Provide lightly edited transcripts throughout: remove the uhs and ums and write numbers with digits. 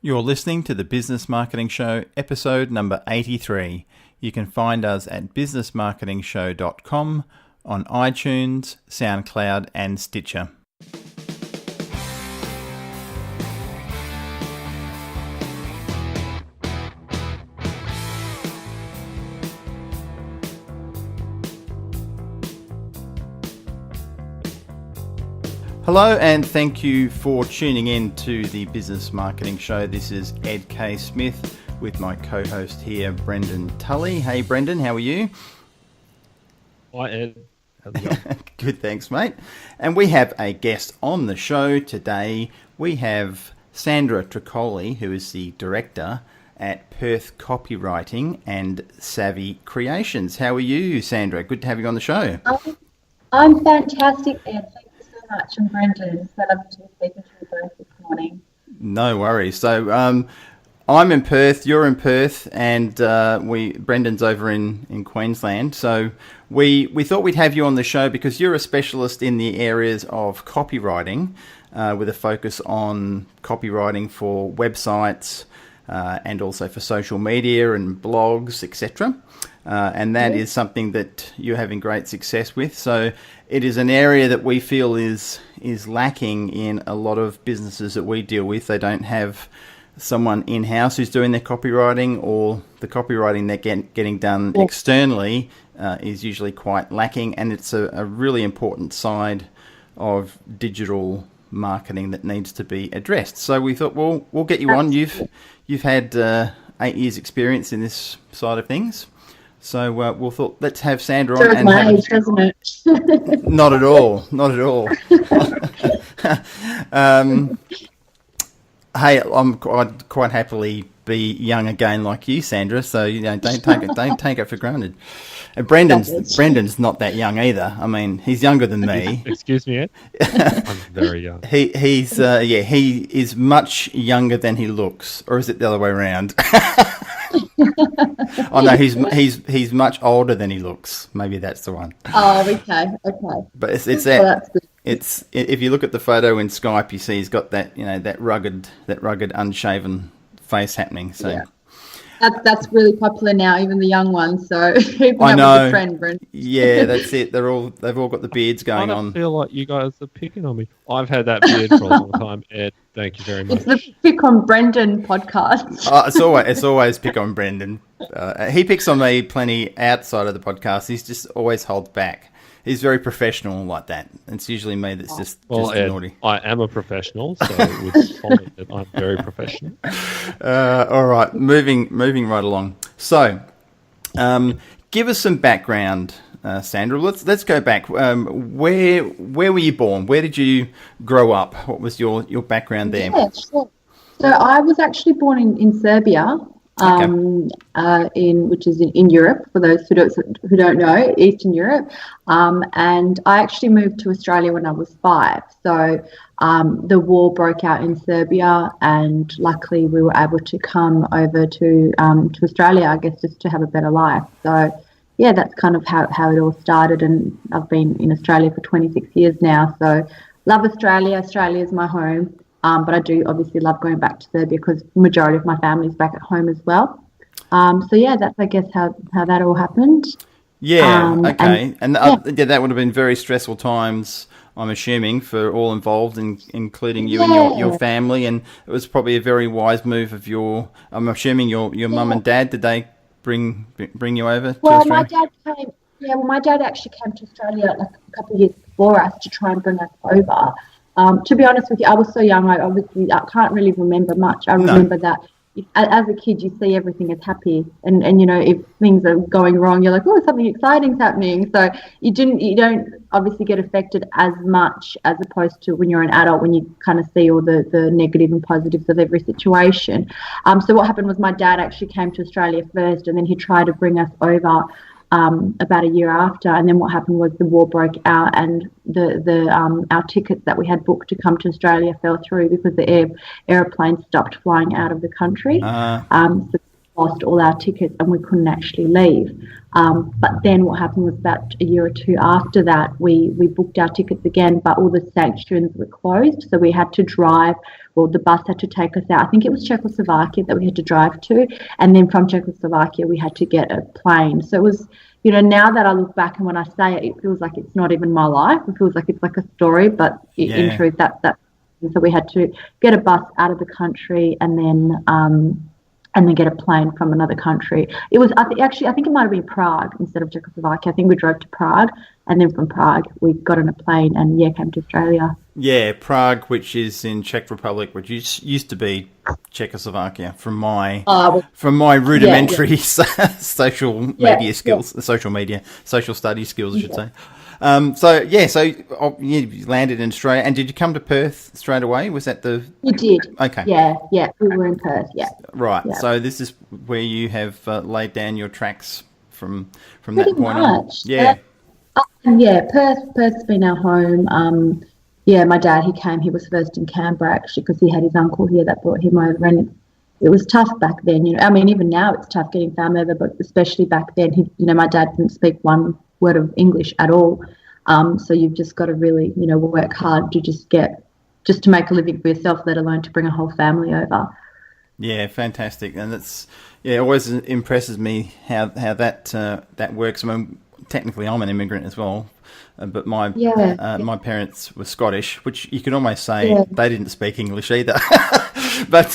You're listening to the Business Marketing Show, episode number 83. You can find us at businessmarketingshow.com, on iTunes, SoundCloud, and Stitcher. Hello and thank you for tuning in to the Business Marketing Show. This is Ed Keay-Smith with my co-host here, Brendan Tully. Hey Brendan, how are you? Hi Ed, how's it going? Good, thanks mate. And we have a guest on the show today. We have Sandra Tricoli, who is the director at Perth Copywriting and Savvy Creations. How are you, Sandra? Good to have you on the show. I'm fantastic, Ed. Much. And Brendan, it's so lovely to be speaking to you both this morning. No worries. So I'm in Perth, you're in Perth, and Brendan's over in Queensland. So we thought we'd have you on the show because you're a specialist in the areas of copywriting, with a focus on copywriting for websites and also for social media and blogs, etc. And that is something that you're having great success with. So it is an area that we feel is lacking in a lot of businesses that we deal with. They don't have someone in-house who's doing their copywriting, or the copywriting they're getting done externally is usually quite lacking. And it's a really important side of digital marketing that needs to be addressed. So we thought, well, we'll get you on. You've had 8 years experience in this side of things. So we thought, let's have Sandra on. And my age, doesn't it? Not at all. Not at all. Hey, I'd quite happily be young again like you, Sandra. So don't take it for granted. And Brendan's not that young either. I mean, he's younger than me. Excuse me, Ed? I'm very young. He is much younger than he looks, or is it the other way around? Oh no, he's much older than he looks. Maybe that's the one. Oh, okay. But it's that. Well, that's good. It's if you look at the photo in Skype, you see he's got that that rugged unshaven face happening. So yeah. That's really popular now, even the young ones. So I know. A trend, Brent. Yeah, that's it. They've all got the beards going on. I feel like you guys are picking on me. I've had that beard for a long time, Ed. Thank you very much. It's the Pick on Brendan podcast. It's always pick on Brendan. He picks on me plenty outside of the podcast. He's just always holds back. He's very professional like that. It's usually me that's just Ed, naughty. I am a professional, so it would follow that I'm very professional. All right, moving right along. So, give us some background, Sandra. Let's go back. Where were you born? Where did you grow up? What was your background there? Yeah, sure. So I was actually born in Serbia. Which is in Europe, for those who don't know, Eastern Europe, and I actually moved to Australia when I was 5. So the war broke out in Serbia, and luckily we were able to come over to Australia, I guess, just to have a better life. So yeah, that's kind of how it all started, and I've been in Australia for 26 years now. So love Australia. Australia is my home. But I do obviously love going back to Serbia because the majority of my family is back at home as well. So yeah, that's I guess how that all happened. Yeah, okay. And that would have been very stressful times, I'm assuming, for all involved, including you and your family. And it was probably a very wise move of I'm assuming your mum and dad. Did they bring you over to Australia? My dad actually came to Australia like a couple of years before us to try and bring us over. To be honest with you, I was so young, I can't really remember much. I remember that as a kid, you see everything as happy, and if things are going wrong, you're like, oh, something exciting's happening. So you don't obviously get affected as much as opposed to when you're an adult, when you kind of see all the negative and positives of every situation. So what happened was my dad actually came to Australia first, and then he tried to bring us over about a year after, and then what happened was the war broke out, and our tickets that we had booked to come to Australia fell through because the airplane stopped flying out of the country. So lost all our tickets and we couldn't actually leave. But then what happened was about a year or two after that, we booked our tickets again, but all the sanctions were closed. So we had to drive, well, the bus had to take us out. I think it was Czechoslovakia that we had to drive to. And then from Czechoslovakia, we had to get a plane. So it was, now that I look back and when I say it, it feels like it's not even my life. It feels like it's like a story, but in truth, that. So we had to get a bus out of the country and then get a plane from another country. It was I think it might have been Prague instead of Czechoslovakia. I think we drove to Prague, and then from Prague we got on a plane and came to Australia. Yeah, Prague, which is in Czech Republic, which used to be Czechoslovakia, from my rudimentary social media skills, social studies skills, I should say. So you landed in Australia, and did you come to Perth straight away? Was that the? We did. Okay. Yeah, we were in Perth. Yeah. Right. Yeah. So this is where you have laid down your tracks from Pretty that point much. on. Yeah. Perth's been our home. My dad, he was first in Canberra actually because he had his uncle here that brought him over, and it was tough back then. I mean, even now it's tough getting family over, but especially back then, my dad didn't speak one word of English at all. So you've just got to really, work hard to just to make a living for yourself, let alone to bring a whole family over. Yeah, fantastic. And it always impresses me how that works. I mean, technically I'm an immigrant as well, but my parents were Scottish, which you could almost say they didn't speak English either. But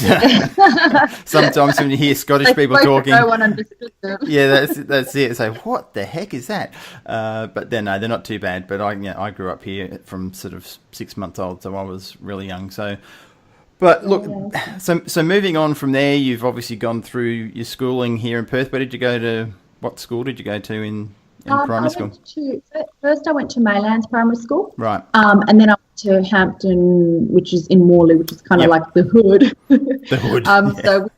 sometimes when you hear Scottish people talking, no one understood them. Yeah, that's it. So what the heck is that? But they're not too bad. But I grew up here from sort of 6 months old, so I was really young. So, but look, so moving on from there, you've obviously gone through your schooling here in Perth. What school did you go to in primary school? First I went to Maylands Primary School. Right. And then I went to Hampton, which is in Morley, which is kind of like the hood. The hood. So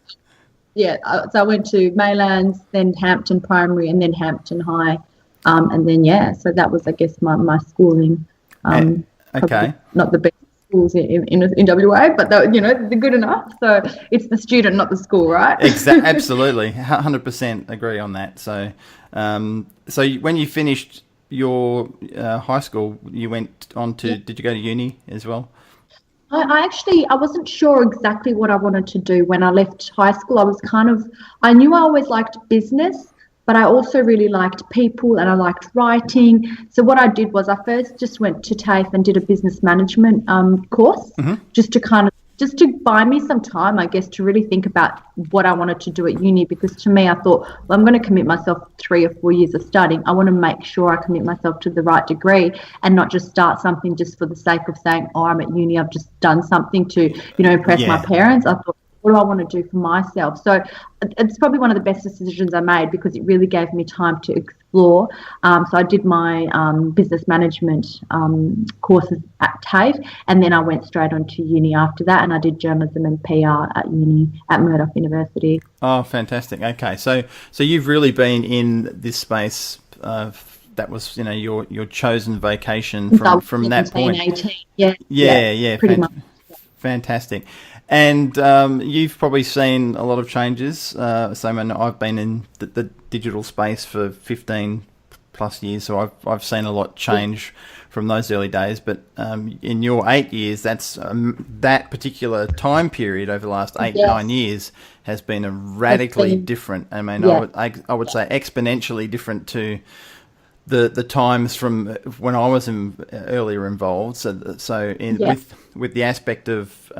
I went to Maylands, then Hampton Primary, and then Hampton High. And then, so that was, I guess, my schooling. Okay. Not the best schools in WA, but they're good enough. So it's the student, not the school, right? Absolutely. 100% agree on that. So, when you finished your high school, you went on to, did you go to uni as well? I wasn't sure exactly what I wanted to do when I left high school. I knew I always liked business, but I also really liked people and I liked writing. So what I did was I first just went to TAFE and did a business management course, just to buy me some time, I guess, to really think about what I wanted to do at uni, because to me, I thought, well, I'm going to commit myself 3 or 4 years of studying. I want to make sure I commit myself to the right degree and not just start something just for the sake of saying, I'm at uni, I've just done something to, impress my parents. I thought, what do I want to do for myself? So it's probably one of the best decisions I made because it really gave me time to explore. So I did my business management courses at TAFE, and then I went straight on to uni after that, and I did journalism and PR at uni at Murdoch University. Oh, fantastic. Okay, so you've really been in this space. That was, your chosen vocation from that point. 18. Yeah, pretty much. Fantastic. And you've probably seen a lot of changes. So I've been in the digital space for 15 plus years, so I've seen a lot change from those early days. But in your 8 years, that's that particular time period over the last 9 years has been a radically different. I mean, I would say exponentially different to the times from when I was earlier involved. So with the aspect of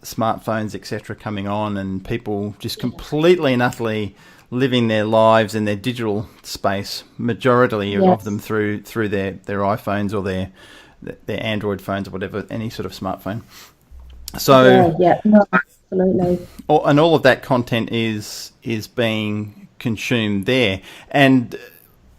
smartphones, etc., coming on, and people just completely and utterly living their lives in their digital space, majority of them through their iPhones or their Android phones or whatever, any sort of smartphone. So absolutely. And all of that content is being consumed there. And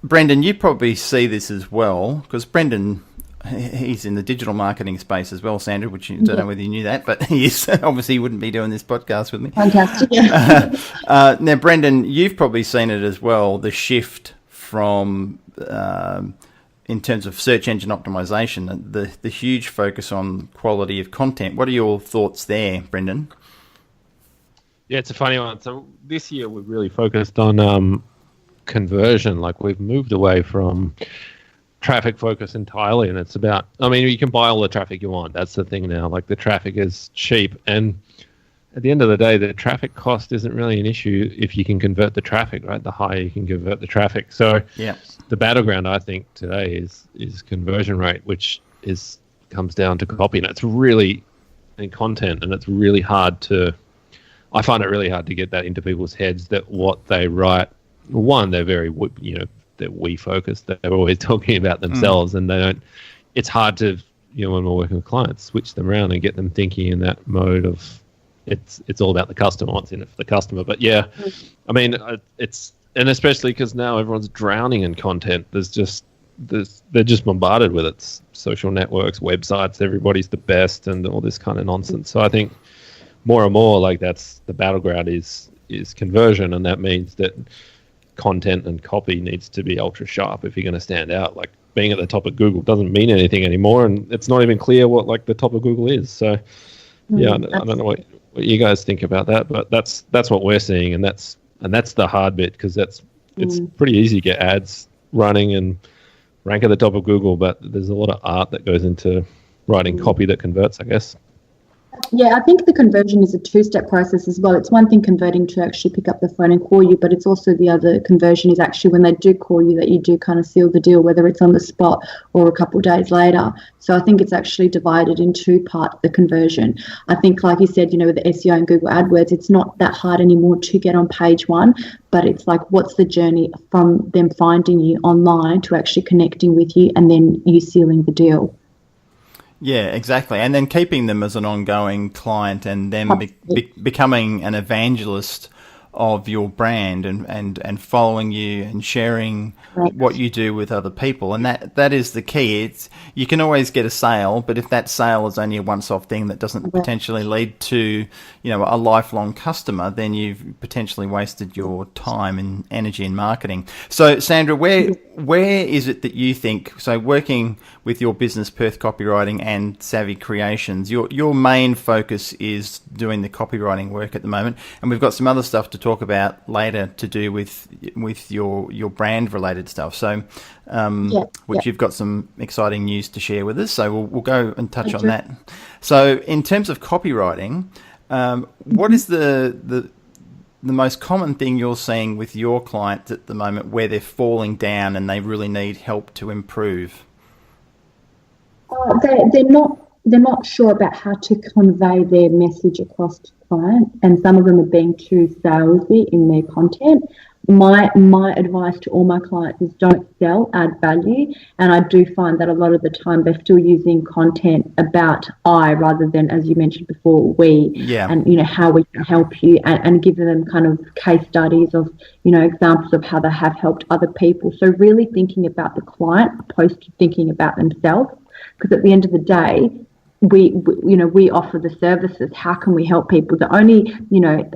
Brendan, you probably see this as well, because Brendan, he's in the digital marketing space as well, Sandra, which you don't know whether you knew that, but he is. Obviously, he wouldn't be doing this podcast with me. Fantastic. Now, Brendan, you've probably seen it as well, the shift from, in terms of search engine optimization, the huge focus on quality of content. What are your thoughts there, Brendan? Yeah, it's a funny one. So this year we've really focused on conversion. Like we've moved away from traffic focus entirely, and it's about, I mean, you can buy all the traffic you want. That's the thing now. Like the traffic is cheap, and at the end of the day, the traffic cost isn't really an issue if you can convert the traffic, right? The higher you can convert the traffic. So yeah, the battleground, I think, today is conversion rate, which comes down to copy, and it's really in content, and it's really hard to. I find it really hard to get that into people's heads that what they write. One, they're very, they're we focused. They're always talking about themselves, and they don't. It's hard to, when we're working with clients, switch them around and get them thinking in that mode of. It's all about the customer, what's in it for the customer. But yeah, I mean, and especially because now everyone's drowning in content. They're just bombarded with it. Social networks, websites, everybody's the best, and all this kind of nonsense. So I think more and more, like that's the battleground is conversion, and that means that content and copy needs to be ultra sharp if you're going to stand out. Like being at the top of Google doesn't mean anything anymore, and it's not even clear what like the top of Google is. So yeah, I don't know what you guys think about that, but that's what we're seeing, and that's the hard bit, because it's pretty easy to get ads running and rank at the top of Google, but there's a lot of art that goes into writing copy that converts, I guess. Yeah, I think the conversion is a two-step process as well. It's one thing converting to actually pick up the phone and call you, but it's also the other conversion is actually when they do call you that you do kind of seal the deal, whether it's on the spot or a couple of days later. So I think it's actually divided in two parts, the conversion. I think, like you said, with the SEO and Google AdWords, it's not that hard anymore to get on page one, but it's like, what's the journey from them finding you online to actually connecting with you and then you sealing the deal? Yeah, exactly. And then keeping them as an ongoing client, and them becoming an evangelist of your brand, and following you and sharing what you do with other people. And that is the key. You can always get a sale, but if that sale is only a once-off thing that doesn't potentially lead to a lifelong customer, then you've potentially wasted your time and energy in marketing. So Sandra, where is it that you think, so working with your business Perth Copywriting and Savvy Creations, your main focus is doing the copywriting work at the moment, and we've got some other stuff to talk about later to do with your brand related stuff. So you've got some exciting news to share with us. So we'll go and touch on that. So in terms of copywriting, what is the most common thing you're seeing with your clients at the moment where they're falling down and they really need help to improve? They're not sure about how to convey their message across to client, and some of them are being too salesy in their content. My advice to all my clients is don't sell, add value. And I do find that a lot of the time they're still using content about I rather than, as you mentioned before, we. Yeah. And how we can help you, and giving them kind of case studies of examples of how they have helped other people. So really thinking about the client opposed to thinking about themselves, because at the end of the day, we offer the services. How can we help people? The only,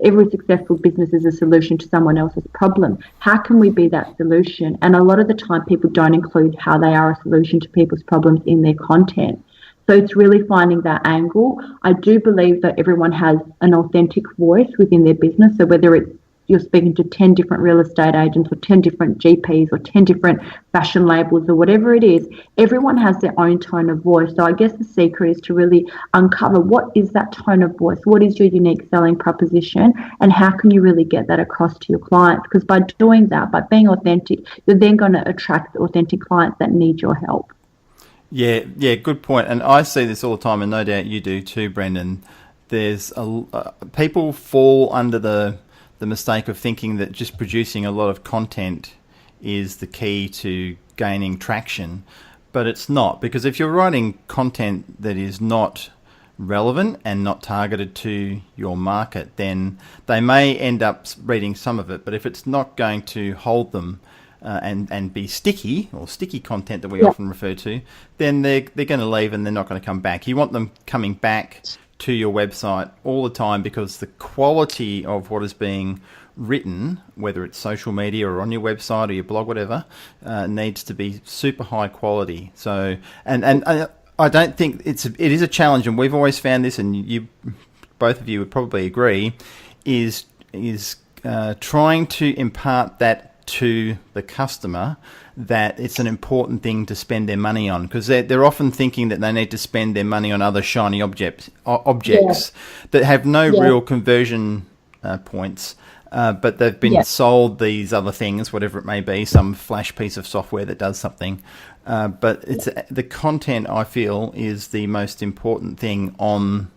every successful business is a solution to someone else's problem. How can we be that solution? And a lot of the time people don't include how they are a solution to people's problems in their content. So it's really finding that angle. I do believe that everyone has an authentic voice within their business. So whether it's you're speaking to 10 different real estate agents or 10 different GPs or 10 different fashion labels or whatever it is, everyone has their own tone of voice. So I guess the secret is to really uncover what is that tone of voice, what is your unique selling proposition, and how can you really get that across to your clients? Because by doing that, by being authentic, you're then going to attract the authentic clients that need your help. Yeah, good point. And I see this all the time, and no doubt you do too, Brendan. There's people fall under the mistake of thinking that just producing a lot of content is the key to gaining traction, but it's not, because if you're writing content that is not relevant and not targeted to your market, then they may end up reading some of it, but if it's not going to hold them and be sticky content that we often refer to, then they're going to leave and they're not going to come back. You want them coming back to your website all the time, because the quality of what is being written, whether it's social media or on your website or your blog, whatever, needs to be super high quality. So, and I don't think it is a challenge, and we've always found this, and you both of you would probably agree, is trying to impart that to the customer, that it's an important thing to spend their money on, because they're often thinking that they need to spend their money on other shiny objects that have no real conversion points, but they've been sold these other things, whatever it may be, some flash piece of software that does something. But it's the content, I feel, is the most important thing on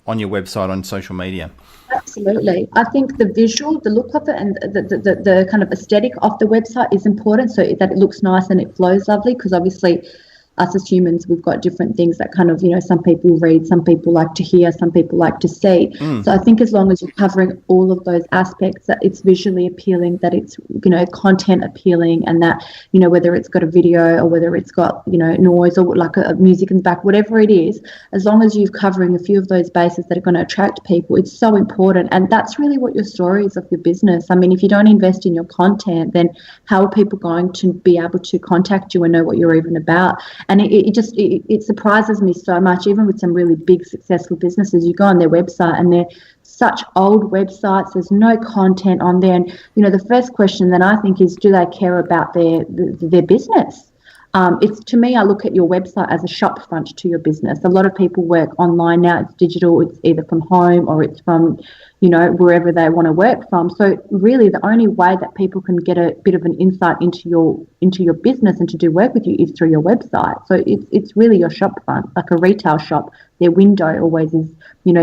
your website, on social media. Absolutely. I think the visual, the look of it, and the kind of aesthetic of the website is important, so that it looks nice and it flows lovely, because obviously us as humans, we've got different things that kind of, some people read, some people like to hear, some people like to see. So I think as long as you're covering all of those aspects, that it's visually appealing, that it's, content appealing, and that, whether it's got a video or whether it's got, noise or like a music in the back, whatever it is, as long as you're covering a few of those bases that are going to attract people, it's so important. And that's really what your story is of your business. I mean, if you don't invest in your content, then how are people going to be able to contact you and know what you're even about? And it surprises me so much, even with some really big successful businesses. You go on their website and they're such old websites, there's no content on there. And, the first question that I think is, do they care about their business? It's, to me, I look at your website as a shop front to your business. A lot of people work online now. It's digital. It's either from home or it's from, wherever they want to work from. So really the only way that people can get a bit of an insight into your business and to do work with you is through your website. So it's really your shop front, like a retail shop. Their window always is,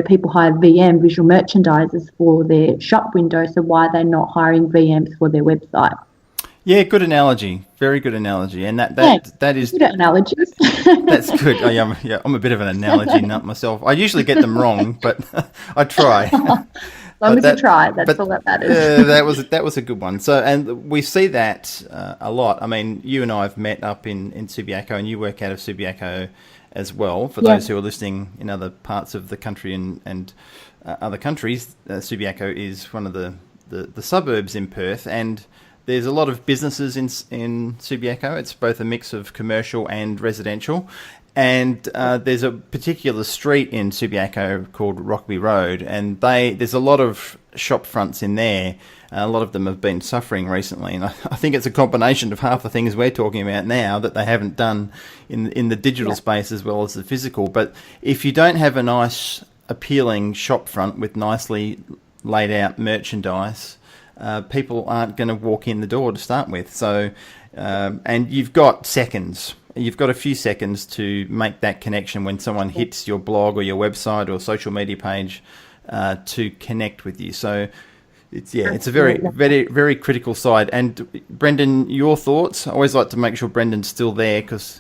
people hire VM, visual merchandisers, for their shop window. So why are they not hiring VMs for their website? Yeah, good analogy. Very good analogy. And that is good analogies. That's good. Oh, yeah, I'm a bit of an analogy nut myself. I usually get them wrong, but I try. As long as you try, that's all that matters. That was a good one. So, and we see that a lot. I mean, you and I have met up in Subiaco, and you work out of Subiaco as well. For those who are listening in other parts of the country and other countries, Subiaco is one of the suburbs in Perth, and there's a lot of businesses in Subiaco. It's both a mix of commercial and residential. And there's a particular street in Subiaco called Rockaby Road, and there's a lot of shop fronts in there. A lot of them have been suffering recently, and I think it's a combination of half the things we're talking about now that they haven't done in the digital space as well as the physical. But if you don't have a nice, appealing shop front with nicely laid out merchandise, people aren't going to walk in the door to start with. So, and you've got seconds. You've got a few seconds to make that connection when someone hits your blog or your website or social media page to connect with you. So, it's a very, very, very critical side. And Brendan, your thoughts? I always like to make sure Brendan's still there because,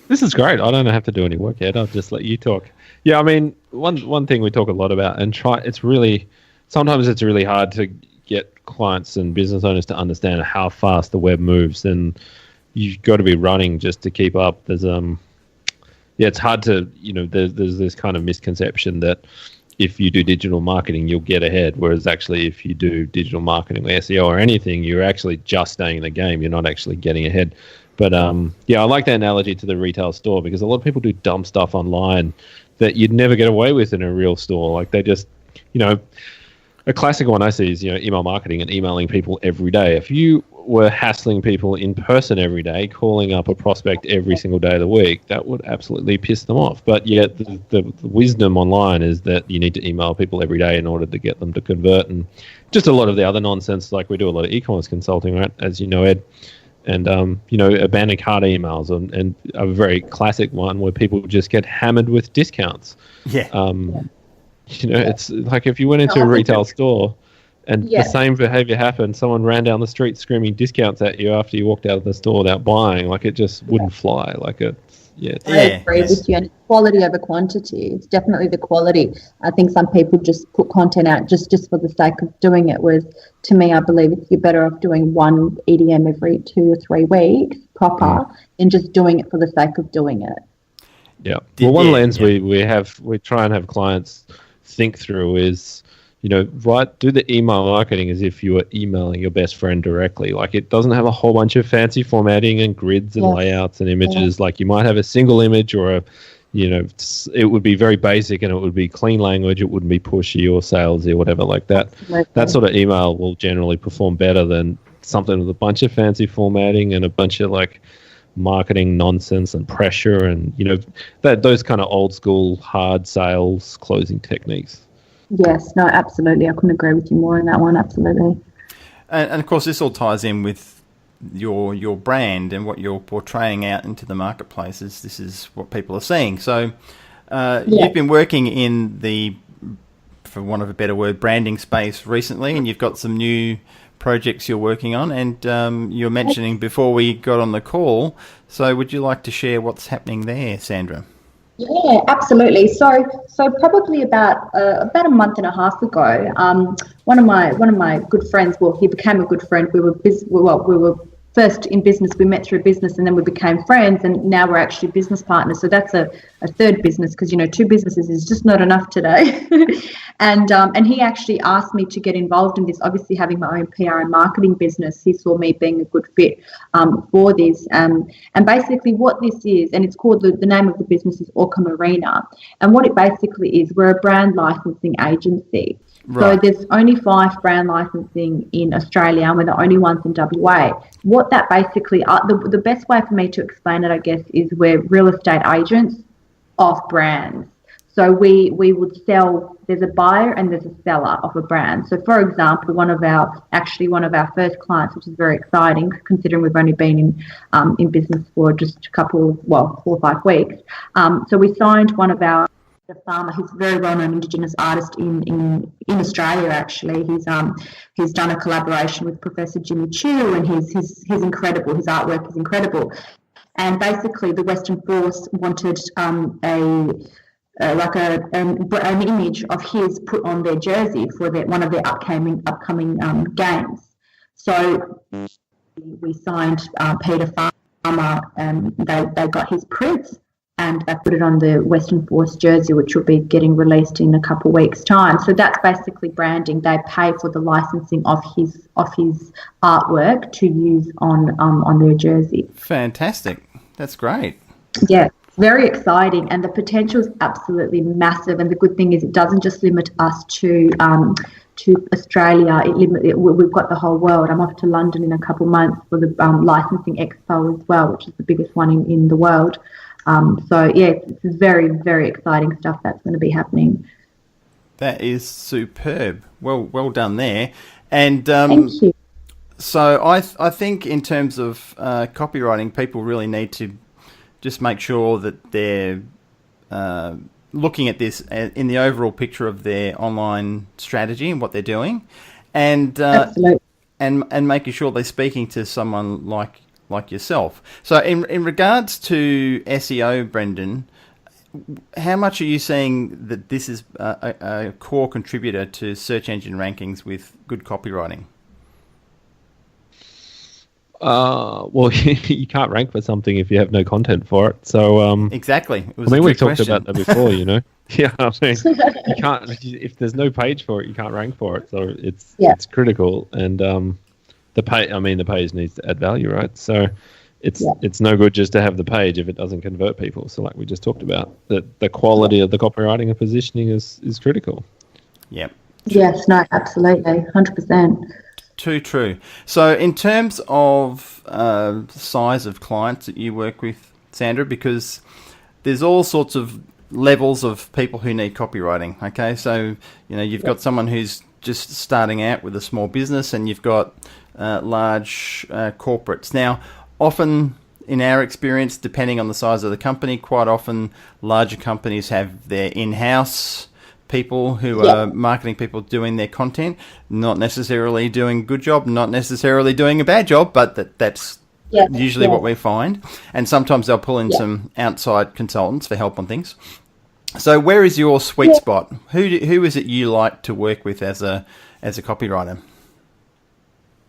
This is great. I don't have to do any work yet. I'll just let you talk. Yeah, I mean, one thing we talk a lot about, and sometimes it's really hard to get clients and business owners to understand how fast the web moves, and you've got to be running just to keep up. There's it's hard to, there's this kind of misconception that if you do digital marketing, you'll get ahead, whereas actually if you do digital marketing or SEO or anything, you're actually just staying in the game. You're not actually getting ahead. But I like that analogy to the retail store, because a lot of people do dumb stuff online that you'd never get away with in a real store. Like they just, a classic one I see is, email marketing and emailing people every day. If you were hassling people in person every day, calling up a prospect every single day of the week, that would absolutely piss them off. But yet the wisdom online is that you need to email people every day in order to get them to convert, and just a lot of the other nonsense. Like we do a lot of e-commerce consulting, right? As you know, Ed. And, abandoned cart emails and a very classic one where people just get hammered with discounts. It's like if you went into a retail store and the same behavior happened, someone ran down the street screaming discounts at you after you walked out of the store without buying, like it just wouldn't fly. Like I agree with you, and it's quality over quantity. It's definitely the quality. I think some people just put content out just for the sake of doing it, whereas to me, I believe you're better off doing one EDM every 2 or 3 weeks proper than just doing it for the sake of doing it. Yeah. Well, one lens we try and have clients think through is, do the email marketing as if you were emailing your best friend directly. Like it doesn't have a whole bunch of fancy formatting and grids and layouts and images. Like you might have a single image or it would be very basic and it would be clean language. It wouldn't be pushy or salesy or whatever like that. Absolutely. That sort of email will generally perform better than something with a bunch of fancy formatting and a bunch of like marketing nonsense and pressure and those kind of old school hard sales closing techniques. Yes, no, absolutely. I couldn't agree with you more on that one. Absolutely. And of course, this all ties in with your brand and what you're portraying out into the marketplaces. This is what people are seeing. So you've been working in the, for want of a better word, branding space recently, and you've got some new projects you're working on, and you were mentioning before we got on the call. So would you like to share what's happening there, Sandra? Yeah, absolutely. So probably about a month and a half ago, one of my good friends. Well, he became a good friend. We were first in business. We met through business, and then we became friends, and now we're actually business partners. So that's a third business, because two businesses is just not enough today. And he actually asked me to get involved in this. Obviously, having my own PR and marketing business, he saw me being a good fit for this. And basically, what this is, and it's called the name of the business is Orca Marina. And what it basically is, we're a brand licensing agency. Right. So there's only 5 brand licensing in Australia, and we're the only ones in WA. What that basically, the best way for me to explain it, I guess, is we're real estate agents of brands. So we would sell, there's a buyer and there's a seller of a brand. So for example, one of our first clients, which is very exciting considering we've only been in business for just 4 or 5 weeks. So we signed one of our farmer who's a very well-known Indigenous artist in Australia. Actually, he's done a collaboration with Professor Jimmy Chu, and he's incredible. His artwork is incredible. And basically, the Western Force wanted an image of his put on their jersey for one of their upcoming games. So we signed Peter Farmer, and they got his prints, and they put it on the Western Force jersey, which will be getting released in a couple of weeks' time. So that's basically branding. They pay for the licensing of his artwork to use on their jersey. Fantastic. That's great. Yeah, it's very exciting, and the potential is absolutely massive. And the good thing is, it doesn't just limit us to Australia. We've got the whole world. I'm off to London in a couple of months for the licensing expo as well, which is the biggest one in the world. So yeah, it's very, very exciting stuff that's going to be happening. That is superb. Well done there. And thank you. So I think in terms of copywriting, people really need to just make sure that they're looking at this in the overall picture of their online strategy and what they're doing, and making sure they're speaking to someone like yourself. So in regards to SEO, Brendan, how much are you seeing that this is a core contributor to search engine rankings with good copywriting? Well, you can't rank for something if you have no content for it. So exactly. It was we've talked about that before, Yeah, I mean, you can't, if there's no page for it, you can't rank for it. So it's critical, and the page needs to add value, right? So it's no good just to have the page if it doesn't convert people. So like we just talked about, the quality of the copywriting and positioning is critical. Yep. Yes, no, absolutely, 100%. Too true. So in terms of size of clients that you work with, Sandra, because there's all sorts of levels of people who need copywriting, okay? So, you've got someone who's just starting out with a small business, and you've got large corporates. Now, often in our experience, depending on the size of the company, quite often larger companies have their in-house people who are marketing people doing their content, not necessarily doing a good job, not necessarily doing a bad job, but that's usually what we find. And sometimes they'll pull in some outside consultants for help on things. So where is your sweet spot? Who is it you like to work with as a copywriter?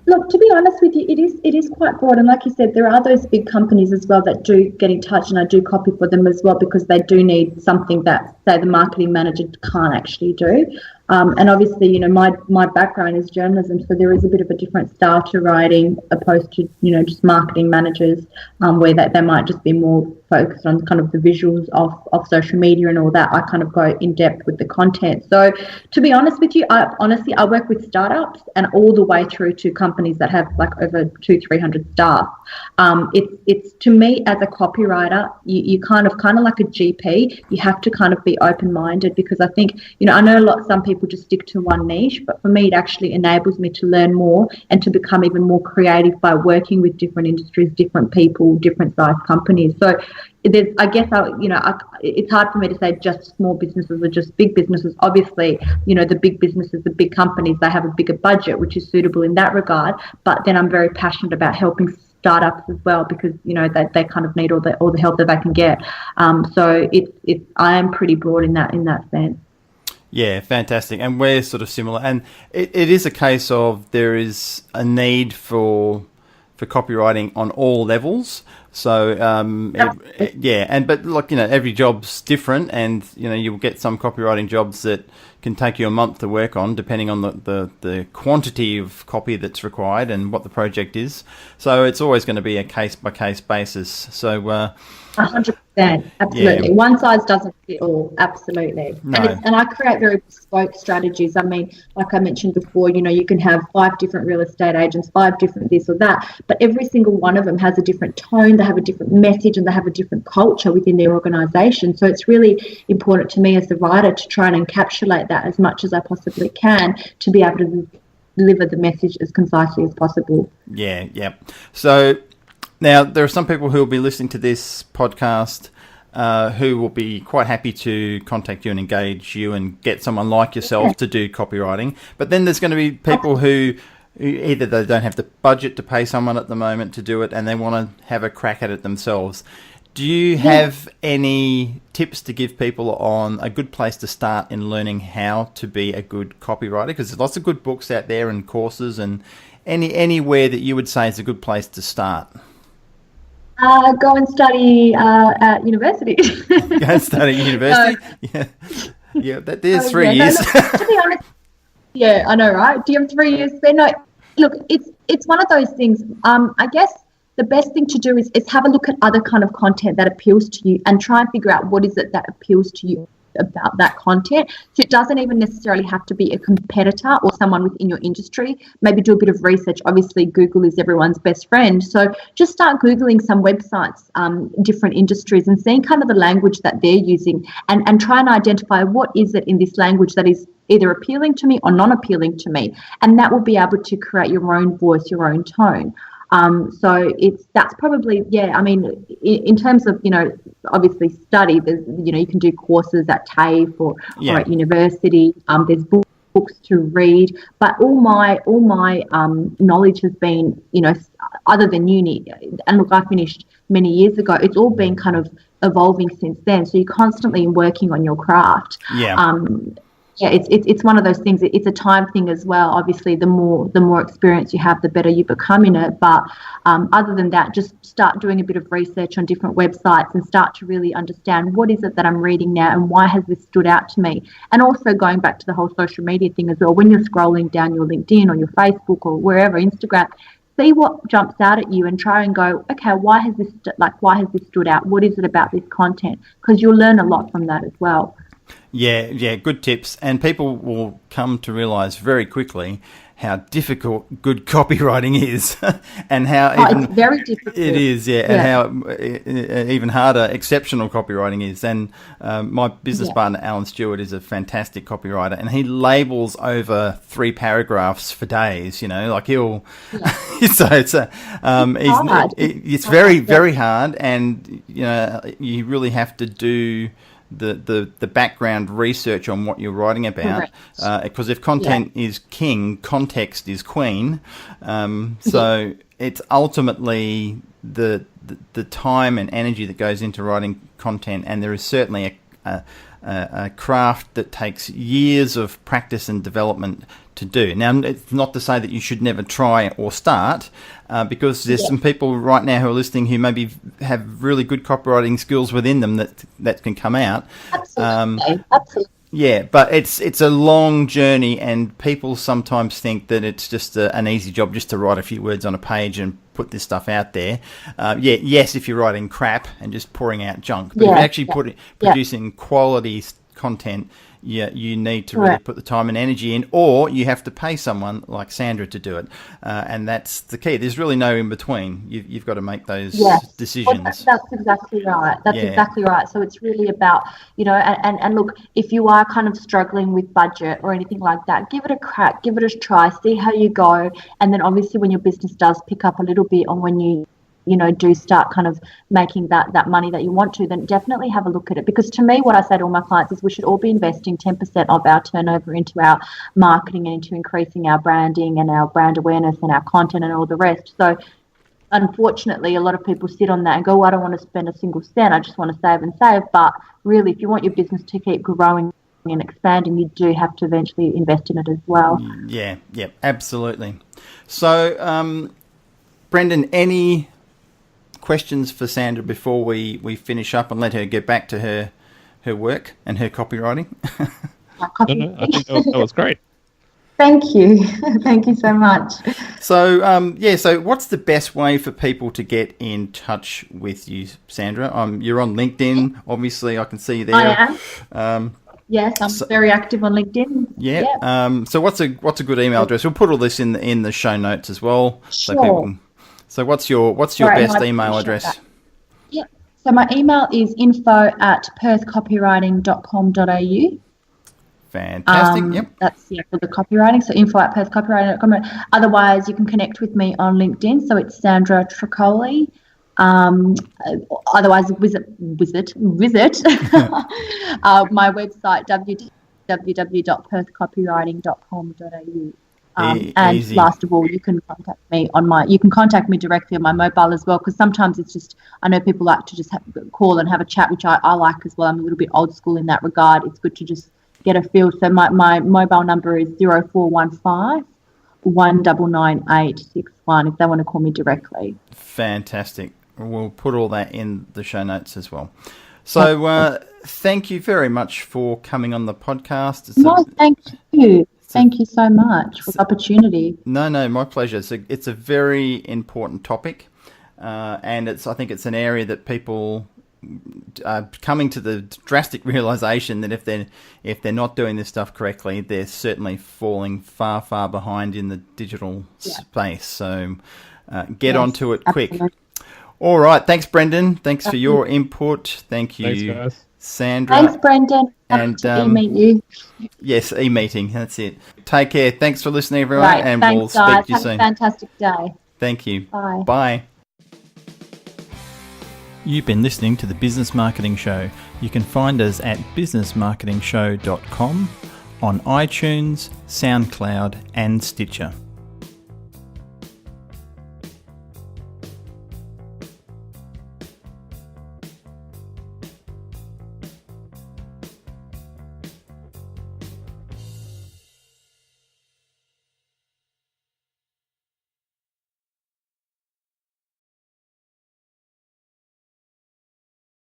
Look, to be honest with you, it is quite broad, and like you said, there are those big companies as well that do get in touch, and I do copy for them as well, because they do need something that, say, the marketing manager can't actually do. And obviously, you know, my background is journalism, so there is a bit of a different style to writing opposed to, you know, just marketing managers, where they might just be more focused on kind of the visuals of social media and all that. I kind of go in depth with the content. So to be honest with you, I work with startups and all the way through to companies that have like over 200-300 staff. It's to me as a copywriter, you kind of like a GP, you have to kind of be open-minded, because I think, you know, I know some people just stick to one niche, but for me it actually enables me to learn more and to become even more creative by working with different industries, different people, different size companies. So it's hard for me to say just small businesses or just big businesses. Obviously, you know, the big businesses, the big companies, they have a bigger budget, which is suitable in that regard. But then I'm very passionate about helping startups as well, because, you know, they kind of need all the help that they can get. So I am pretty broad in that sense. Yeah, fantastic. And we're sort of similar. And it is a case of there is a need for copywriting on all levels. So, but look, you know, every job's different, and, you know, you'll get some copywriting jobs that can take you a month to work on, depending on the quantity of copy that's required and what the project is. So it's always going to be a case-by-case basis. So 100%, absolutely. Yeah. One size doesn't fit all, absolutely. No. And I create very bespoke strategies. I mean, like I mentioned before, you know, you can have 5 different real estate agents, 5 different this or that, but every single one of them has a different tone, they have a different message, and they have a different culture within their organisation. So it's really important to me as the writer to try and encapsulate that as much as I possibly can, to be able to deliver the message as concisely as possible. Yeah. So now, there are some people who will be listening to this podcast who will be quite happy to contact you and engage you and get someone like yourself to do copywriting. But then there's going to be people who either they don't have the budget to pay someone at the moment to do it, and they want to have a crack at it themselves. Do you have any tips to give people on a good place to start in learning how to be a good copywriter? Because there's lots of good books out there and courses, and anywhere that you would say is a good place to start. Go and study at university. Go and study at university? Yeah. There's 3 years. Look, to be honest, yeah, I know, right? Do you have 3 years there? No, look, it's one of those things. I guess the best thing to do is have a look at other kind of content that appeals to you, and try and figure out what is it that appeals to you about that content. So it doesn't even necessarily have to be a competitor or someone within your industry. Maybe do a bit of research. Obviously, Google is everyone's best friend. So just start Googling some websites, different industries, and seeing kind of the language that they're using, and try and identify what is it in this language that is either appealing to me or non-appealing to me. And that will be able to create your own voice, your own tone. So that's probably, I mean, in terms of, you know, obviously study, there's, you know, you can do courses at TAFE or at university. There's books to read, but all my knowledge has been, you know, other than uni, and look, I finished many years ago, it's all been kind of evolving since then. So you're constantly working on your craft. It's one of those things. It's a time thing as well. Obviously, the more experience you have, the better you become in it. But other than that, just start doing a bit of research on different websites and start to really understand what is it that I'm reading now and why has this stood out to me. And also going back to the whole social media thing as well. When you're scrolling down your LinkedIn or your Facebook or wherever, Instagram, see what jumps out at you and try and go, okay, why has this stood out? What is it about this content? Because you'll learn a lot from that as well. Yeah, good tips. And people will come to realise very quickly how difficult good copywriting is, and how it's very difficult. It is, and how even harder exceptional copywriting is. And my business partner Alan Stewart is a fantastic copywriter, and he labels over 3 paragraphs for days. You know, like he'll. So it's it's very very hard, and you know you really have to do the background research on what you're writing about, because if content is king, context is queen. So it's ultimately the time and energy that goes into writing content, and there is certainly a craft that takes years of practice and development to do. Now, it's not to say that you should never try or start, because there's some people right now who are listening who maybe have really good copywriting skills within them that can come out. Absolutely. Yeah, but it's a long journey, and people sometimes think that it's just an easy job just to write a few words on a page and put this stuff out there. Yes, if you're writing crap and just pouring out junk, but if you're actually producing quality content, you need to really put the time and energy in, or you have to pay someone like Sandra to do it, and that's the key. There's really no in between. You've got to make those decisions. Well, that's exactly right. Exactly right. So it's really about, and look, if you are kind of struggling with budget or anything like that, give it a crack, give it a try, see how you go, and then obviously when your business does pick up a little bit, on when you do start kind of making that money that you want to, then definitely have a look at it. Because to me, what I say to all my clients is we should all be investing 10% of our turnover into our marketing and into increasing our branding and our brand awareness and our content and all the rest. So unfortunately, a lot of people sit on that and go, well, I don't want to spend a single cent. I just want to save and save. But really, if you want your business to keep growing and expanding, you do have to eventually invest in it as well. Yeah, absolutely. So, Brendan, any questions for Sandra before we finish up and let her get back to her work and her copywriting? No, I think that was great. Thank you. Thank you so much. So, so what's the best way for people to get in touch with you, Sandra? You're on LinkedIn, obviously. I can see you there. I am. Yes, I'm very active on LinkedIn. Yeah. So what's a good email address? We'll put all this in the show notes as well. Sure. So what's your best email address? That. Yeah. So my email is info@perthcopywriting.com.au. Fantastic. Yep. That's for the copywriting. So info@perthcopywriting.com. Otherwise, you can connect with me on LinkedIn. So it's Sandra Tricoli. Otherwise, visit my website www.perthcopywriting.com.au. And Easy. Last of all, you can contact me directly on my mobile as well, because sometimes it's just, I know people like to just call and have a chat, which I like as well. I'm a little bit old school in that regard. It's good to just get a feel. So my mobile number is 0415 199861 if they want to call me directly. Fantastic. We'll put all that in the show notes as well. So thank you very much for coming on the podcast. Thank you. Thank you so much for the opportunity. No, my pleasure. It's a very important topic, and I think it's an area that people are coming to the drastic realization that if they're not doing this stuff correctly, they're certainly falling far, far behind in the digital space. So get onto it quick. Absolutely. All right. Thanks, Brendan. Thanks for your input. Thank you. Thanks, guys. Sandra. Thanks, Brendan. And meet you. Yes, e-meeting. That's it. Take care. Thanks for listening, everyone, and we'll speak to you soon. Have a fantastic day. Thank you. Bye. Bye. You've been listening to the Business Marketing Show. You can find us at businessmarketingshow.com, on iTunes, SoundCloud, and Stitcher.